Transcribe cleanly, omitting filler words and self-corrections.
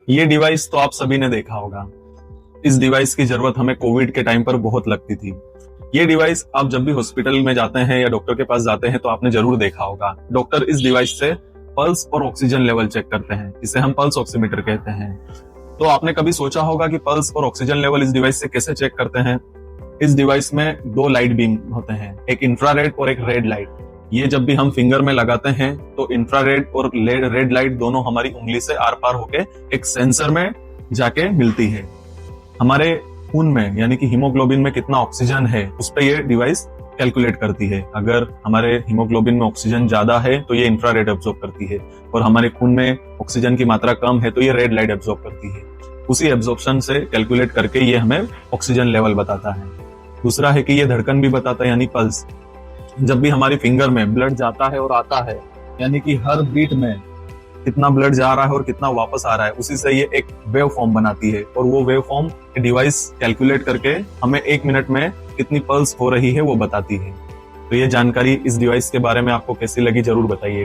ये डिवाइस तो आप सभी ने देखा होगा। इस डिवाइस की जरूरत हमें कोविड के टाइम पर बहुत लगती थी। ये डिवाइस आप जब भी हॉस्पिटल में जाते हैं या डॉक्टर के पास जाते हैं तो आपने जरूर देखा होगा। डॉक्टर इस डिवाइस से पल्स और ऑक्सीजन लेवल चेक करते हैं। इसे हम पल्स ऑक्सीमीटर कहते हैं। तो आपने कभी सोचा होगा कि पल्स और ऑक्सीजन लेवल इस डिवाइस से कैसे चेक करते हैं? इस डिवाइस में दो लाइट बीम होते हैं, एक इंफ्रारेड और एक रेड लाइट। ये जब भी हम फिंगर में लगाते हैं तो इंफ्रारेड और रेड लाइट दोनों हमारी उंगली से आर पार होके एक सेंसर में जाके मिलती है। हमारे खून में यानी कि हीमोग्लोबिन में कितना ऑक्सीजन है उस पर यह डिवाइस कैलकुलेट करती है। अगर हमारे हीमोग्लोबिन में ऑक्सीजन ज्यादा है तो ये इंफ्रारेड एब्जॉर्ब करती है, और हमारे खून में ऑक्सीजन की मात्रा कम है तो ये रेड लाइट एब्जॉर्ब करती है। उसी एब्जॉर्प्शन से कैलकुलेट करके ये हमें ऑक्सीजन लेवल बताता है। दूसरा है कि ये धड़कन भी बताता है, यानी पल्स। जब भी हमारी फिंगर में ब्लड जाता है और आता है, यानी कि हर बीट में कितना ब्लड जा रहा है और कितना वापस आ रहा है, उसी से ये एक वेव फॉर्म बनाती है, और वो वेव फॉर्म डिवाइस कैलकुलेट करके हमें 1 मिनट में कितनी पल्स हो रही है वो बताती है। तो ये जानकारी इस डिवाइस के बारे में आपको कैसी लगी जरूर बताइएगा।